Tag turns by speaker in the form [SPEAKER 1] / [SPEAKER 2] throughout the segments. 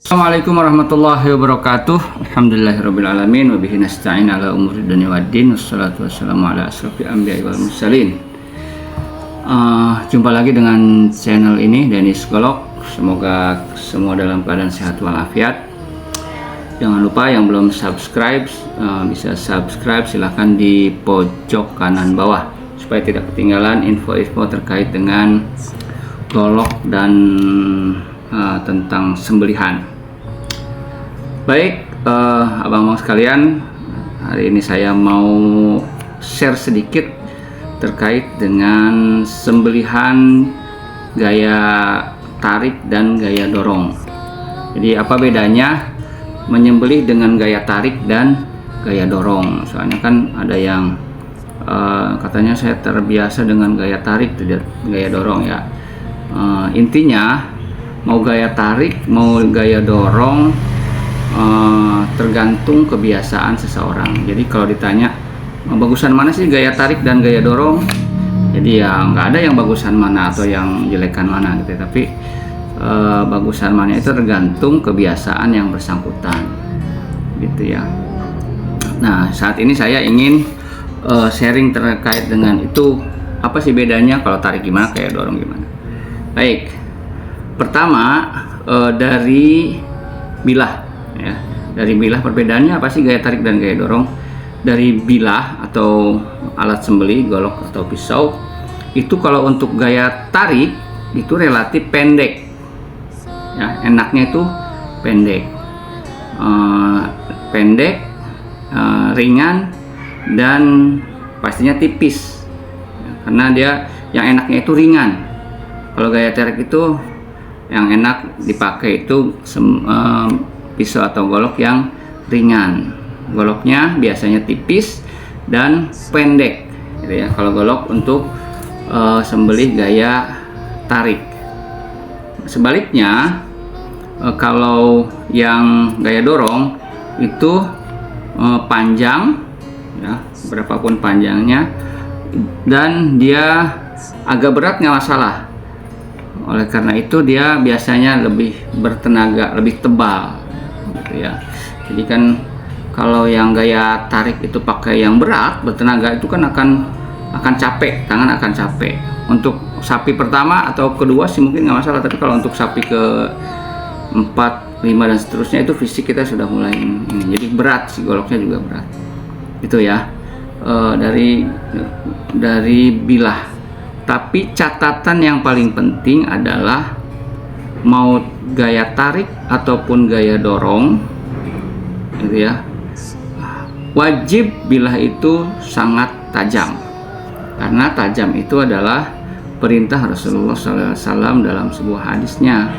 [SPEAKER 1] Assalamualaikum warahmatullahi wabarakatuh. Alhamdulillahirabbil alamin wa bihi nasta'in ala umuri dunya waddin. Wassalatu wassalamu ala asrofil anbiya'i wal mursalin. Jumpa lagi dengan channel ini, Dennis Golok. Semoga semua dalam keadaan sehat walafiat. Jangan lupa yang belum subscribe bisa subscribe, silahkan di pojok kanan bawah supaya tidak ketinggalan info-info terkait dengan golok dan tentang sembelihan. Baik, abang-abang sekalian, hari ini saya mau share sedikit terkait dengan sembelihan gaya tarik dan gaya dorong. Jadi apa bedanya menyembelih dengan gaya tarik dan gaya dorong? Soalnya kan ada yang katanya saya terbiasa dengan gaya tarik, tidak gaya dorong ya. Intinya mau gaya tarik mau gaya dorong tergantung kebiasaan seseorang. Jadi kalau ditanya bagusan mana sih gaya tarik dan gaya dorong, jadi ya nggak ada yang bagusan mana atau yang jelekan mana gitu, tapi bagusan mana itu tergantung kebiasaan yang bersangkutan gitu ya. Nah, saat ini saya ingin sharing terkait dengan itu, apa sih bedanya kalau tarik gimana, kayak dorong gimana. Baik, pertama dari bilah ya. Dari bilah perbedaannya apa sih gaya tarik dan gaya dorong? Dari bilah atau alat sembelih, golok atau pisau, itu kalau untuk gaya tarik itu relatif pendek ya, enaknya itu pendek, ringan dan pastinya tipis ya, karena dia yang enaknya itu ringan. Kalau gaya tarik itu yang enak dipakai itu pisau atau golok yang ringan. Goloknya biasanya tipis dan pendek gitu ya, kalau golok untuk sembelih gaya tarik. Sebaliknya kalau yang gaya dorong itu panjang ya, berapapun panjangnya, dan dia agak berat nggak masalah. Oleh karena itu dia biasanya lebih bertenaga, lebih tebal gitu ya. Jadi kan kalau yang gaya tarik itu pakai yang berat, bertenaga, itu kan akan capek, tangan akan capek. Untuk sapi pertama atau kedua sih mungkin nggak masalah, tapi kalau untuk sapi ke 4, 5 dan seterusnya itu fisik kita sudah mulai ini. Jadi berat, si goloknya juga berat. Itu ya, dari bilah. Tapi catatan yang paling penting adalah mau gaya tarik ataupun gaya dorong gitu ya, wajib bilah itu sangat tajam, karena tajam itu adalah perintah Rasulullah SAW dalam sebuah hadisnya,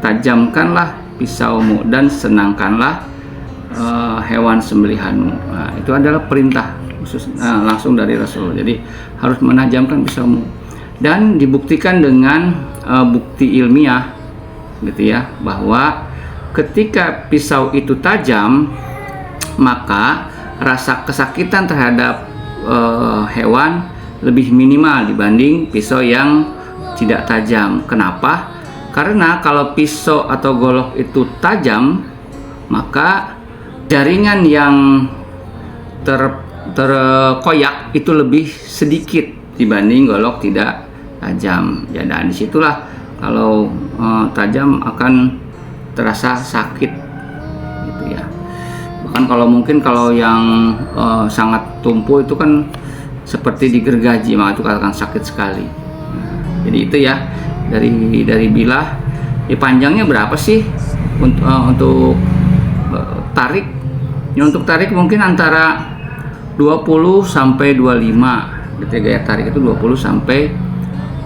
[SPEAKER 1] tajamkanlah pisaumu dan senangkanlah hewan sembelihanmu. Nah, itu adalah perintah khusus langsung dari Rasul. Jadi harus menajamkan pisaumu, dan dibuktikan dengan bukti ilmiah gitu ya, bahwa ketika pisau itu tajam maka rasa kesakitan terhadap hewan lebih minimal dibanding pisau yang tidak tajam. Kenapa? Karena kalau pisau atau golok itu tajam, maka jaringan yang terkoyak itu lebih sedikit dibanding golok tidak tajam. Dan disitulah kalau tajam akan terasa sakit gitu ya. Bahkan kalau yang sangat tumpul itu kan seperti digergaji, maka itu akan sakit sekali. Jadi itu ya, dari bilah. Panjangnya berapa sih untuk tarik? Ya, untuk tarik mungkin antara 20 sampai 25 gitu ya, gaya tarik itu 20 sampai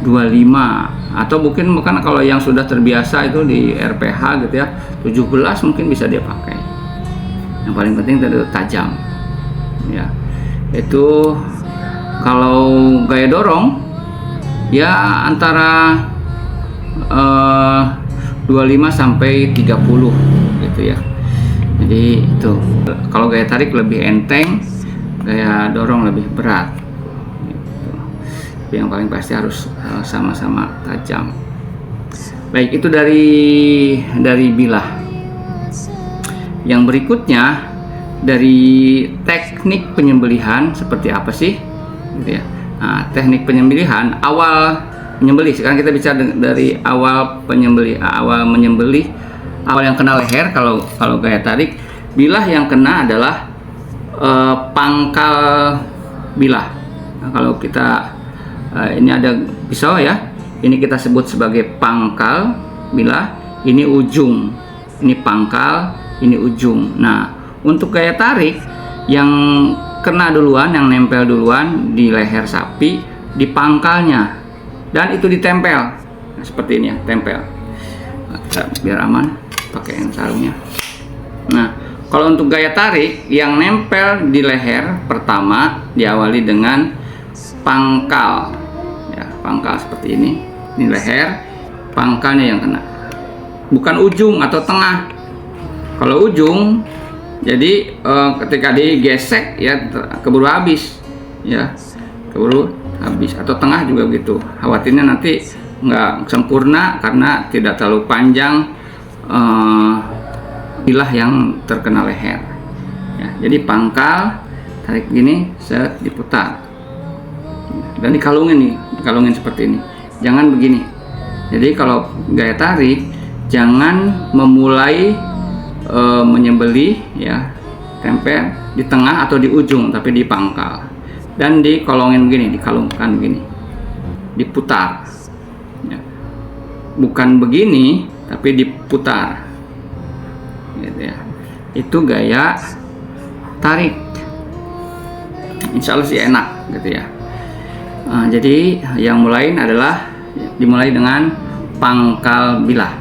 [SPEAKER 1] 25, atau mungkin kalau yang sudah terbiasa itu di RPH gitu ya, 17 mungkin bisa dia pakai. Yang paling penting itu tajam ya. Itu kalau gaya dorong ya antara 25 sampai 30 gitu ya. Jadi itu kalau gaya tarik lebih enteng, gaya dorong lebih berat gitu. Tapi yang paling pasti harus sama-sama tajam. Baik, itu dari bilah. yang berikutnya dari teknik penyembelihan seperti apa sih, gitu ya. Nah, teknik penyembelihan awal menyembelih. Sekarang kita bicara dari awal penyembelih, awal menyembelih, awal yang kena leher. Kalau gaya tarik, bilah yang kena adalah pangkal bilah. Nah, kalau kita ini ada pisau ya, ini kita sebut sebagai pangkal bilah, ini ujung, ini pangkal, ini ujung. Nah, untuk gaya tarik yang kena duluan, yang nempel duluan di leher sapi, di pangkalnya, dan itu ditempel. Nah, seperti ini ya, tempel. Nah, kita biar aman pakai yang sarungnya. Nah, kalau untuk gaya tarik yang nempel di leher pertama diawali dengan pangkal, ya, pangkal seperti ini. Ini leher, pangkalnya yang kena, bukan ujung atau tengah. Kalau ujung, jadi ketika digesek ya keburu habis, ya keburu habis. Atau tengah juga begitu. Khawatirnya nanti nggak sempurna karena tidak terlalu panjang bilah yang terkena leher. Ya, jadi pangkal tarik gini, set, diputar dan dikalungin nih, dikalungin seperti ini. Jangan begini. Jadi kalau gaya tarik jangan memulai menyembelih ya, tempel di tengah atau di ujung, tapi di pangkal dan dikolongin begini, dikalungkan begini, diputar ya. Bukan begini tapi diputar gitu ya. Itu gaya tarik, insya Allah sih enak gitu ya. Jadi yang mulai adalah dimulai dengan pangkal bilah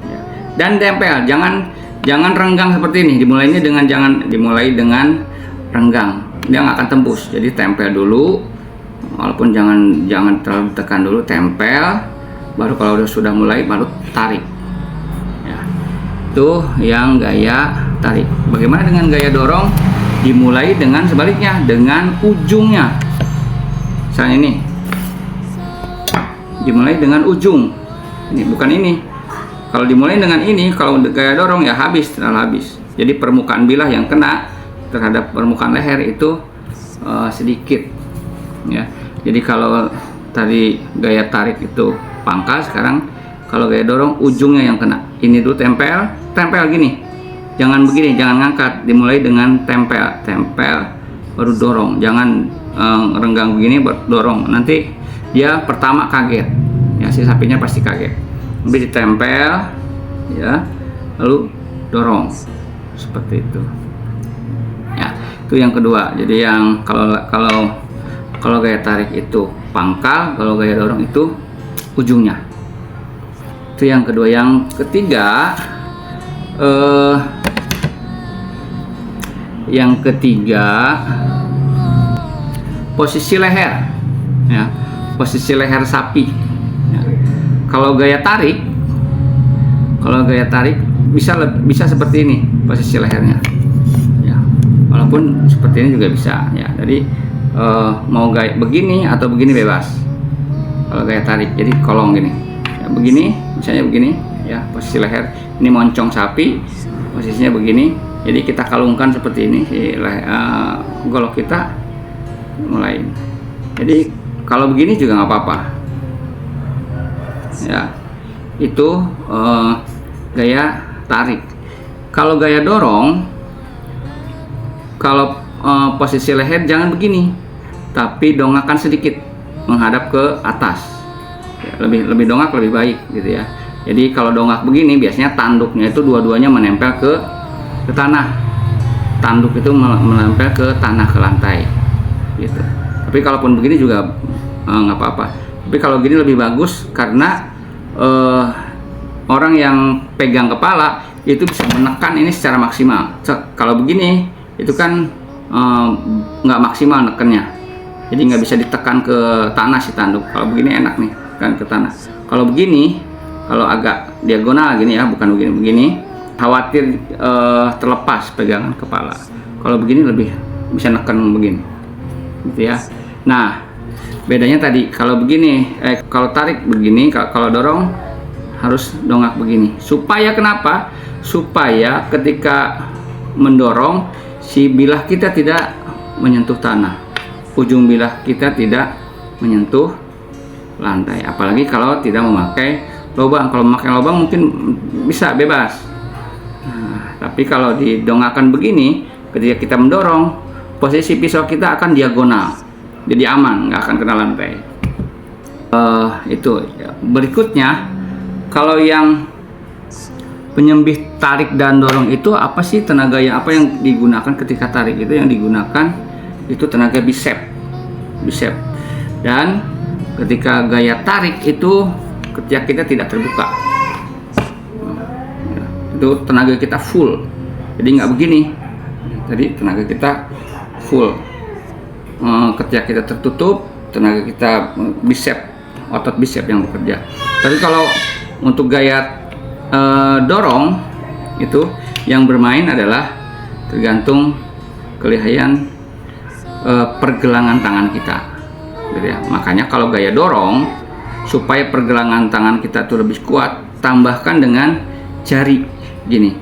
[SPEAKER 1] ya. Dan tempel, jangan renggang seperti ini. Jangan dimulai dengan renggang, dia nggak akan tembus. Jadi tempel dulu, walaupun jangan terlalu tekan dulu, tempel, baru kalau sudah mulai baru tarik ya. Itu yang gaya tarik. Bagaimana dengan gaya dorong? Dimulai dengan sebaliknya, dengan ujungnya. Misalnya ini dimulai dengan ujung, ini bukan ini. Kalau dimulai dengan ini, kalau gaya dorong ya habis, terlalu habis. Jadi permukaan bilah yang kena terhadap permukaan leher itu sedikit ya. Jadi kalau tadi gaya tarik itu pangkal, sekarang kalau gaya dorong ujungnya yang kena. Ini dulu tempel gini. Jangan begini, jangan ngangkat. Dimulai dengan tempel baru dorong. Jangan renggang begini baru dorong. Nanti dia pertama kaget. Ya, si sapinya pasti kaget. Nanti ditempel ya, lalu dorong seperti itu ya. Itu yang kedua. Jadi yang kalau gaya tarik itu pangkal, kalau gaya dorong itu ujungnya. Itu yang kedua. Yang ketiga posisi leher ya, posisi leher sapi ya. Kalau gaya tarik bisa seperti ini posisi lehernya ya, walaupun seperti ini juga bisa ya. Jadi mau gaya begini atau begini bebas kalau gaya tarik. Jadi kolong gini ya, begini misalnya begini ya, posisi leher ini moncong sapi, posisinya begini. Jadi kita kalungkan seperti ini golok kita mulai. Jadi kalau begini juga nggak apa-apa ya. Itu gaya tarik. Kalau gaya dorong, kalau posisi leher jangan begini, tapi dongakkan sedikit menghadap ke atas ya, lebih dongak lebih baik gitu ya. Jadi kalau dongak begini biasanya tanduknya itu dua-duanya menempel ke tanah. Tanduk itu menempel ke tanah, ke lantai gitu. Tapi kalaupun begini juga nggak apa-apa. Tapi kalau gini lebih bagus karena orang yang pegang kepala itu bisa menekan ini secara maksimal. Kalau begini itu kan nggak maksimal nekennya, jadi nggak bisa ditekan ke tanah si tanduk. Kalau begini enak nih kan ke tanah. Kalau begini, kalau agak diagonal gini ya, bukan begini, khawatir terlepas pegangan kepala. Kalau begini lebih bisa neken begini gitu ya. Nah, bedanya tadi kalau begini, kalau tarik begini, kalau dorong harus dongak begini. Supaya kenapa? Supaya ketika mendorong si bilah kita tidak menyentuh tanah, ujung bilah kita tidak menyentuh lantai. Apalagi kalau tidak memakai lubang. Kalau memakai lubang mungkin bisa bebas. Nah, tapi kalau didongakkan begini, ketika kita mendorong, posisi pisau kita akan diagonal, jadi aman, nggak akan kena lantai. Itu berikutnya, kalau yang penyembih tarik dan dorong itu apa sih tenaga yang digunakan ketika tarik? Itu yang digunakan itu tenaga bicep. Dan ketika gaya tarik itu ketika kita tidak terbuka, itu tenaga kita full, jadi nggak begini. Jadi tenaga kita full. Ketika kita tertutup, tenaga kita otot bicep yang bekerja. Tapi kalau untuk gaya dorong itu yang bermain adalah tergantung kelihayan pergelangan tangan kita, gitu ya. Makanya kalau gaya dorong, supaya pergelangan tangan kita itu lebih kuat, tambahkan dengan jari gini,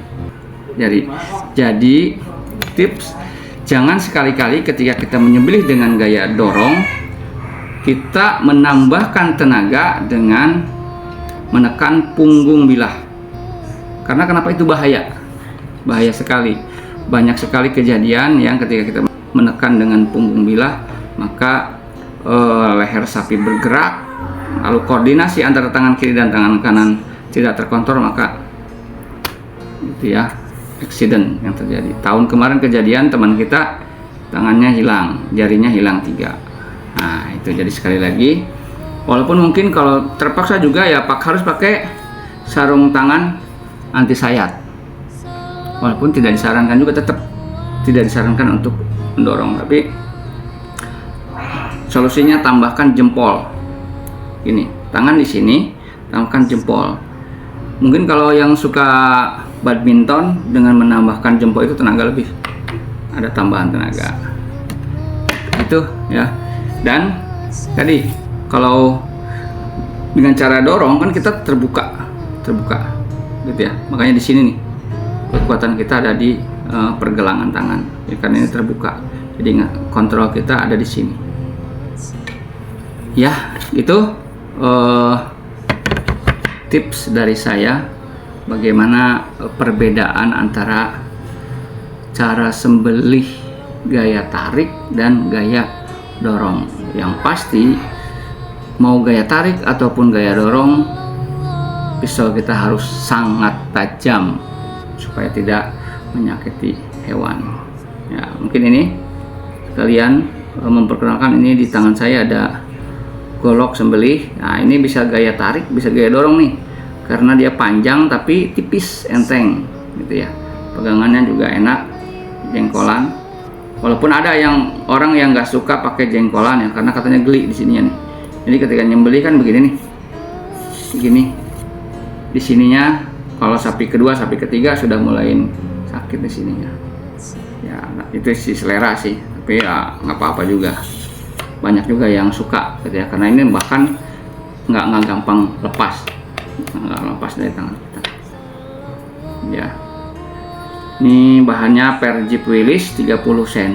[SPEAKER 1] jari. Jadi tips, jangan sekali-kali ketika kita menyembelih dengan gaya dorong kita menambahkan tenaga dengan menekan punggung bilah. Karena kenapa itu bahaya? Bahaya sekali. Banyak sekali kejadian yang ketika kita menekan dengan punggung bilah, maka leher sapi bergerak, lalu koordinasi antara tangan kiri dan tangan kanan tidak terkontrol, maka itu ya accident yang terjadi. Tahun kemarin kejadian teman kita tangannya hilang, jarinya hilang 3. Nah itu, jadi sekali lagi, walaupun mungkin kalau terpaksa juga ya harus pakai sarung tangan anti sayat, walaupun tidak disarankan juga, tetap tidak disarankan untuk mendorong. Tapi solusinya tambahkan jempol. Ini tangan di sini, tambahkan jempol. Mungkin kalau yang suka badminton, dengan menambahkan jempol itu tenaga lebih, ada tambahan tenaga. Itu ya. Dan tadi kalau dengan cara dorong kan kita terbuka, gitu ya. Makanya di sini nih kekuatan kita ada di pergelangan tangan, ya, karena ini terbuka. Jadi kontrol kita ada di sini. Ya, itu tips dari saya bagaimana perbedaan antara cara sembelih gaya tarik dan gaya dorong. Yang pasti mau gaya tarik ataupun gaya dorong, pisau kita harus sangat tajam supaya tidak menyakiti hewan. Ya, mungkin ini kalian memperkenalkan, ini di tangan saya ada golok sembelih. Nah, ini bisa gaya tarik, bisa gaya dorong nih, karena dia panjang tapi tipis, enteng, gitu ya. Pegangannya juga enak, jengkolan. Walaupun ada orang yang nggak suka pakai jengkolan ya, karena katanya geli di sininya nih. Jadi ketika nyembelih kan begini nih, gini. Di sininya kalau sapi kedua, sapi ketiga sudah mulai sakit di sininya. Ya, itu sih selera sih, tapi ya nggak apa-apa juga. Banyak juga yang suka, gitu ya, karena ini bahkan nggak gampang lepas, nggak lepas dari tangan kita. Ya, ini bahannya per Jeep Willys 30 cm,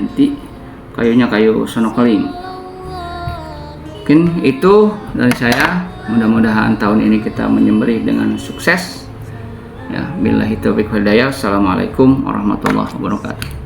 [SPEAKER 1] kayunya kayu snorkeling. Mungkin itu dari saya. Mudah-mudahan tahun ini kita menyembelih dengan sukses. Ya, billahi taufiq wal hidayah. Assalamualaikum warahmatullahi wabarakatuh.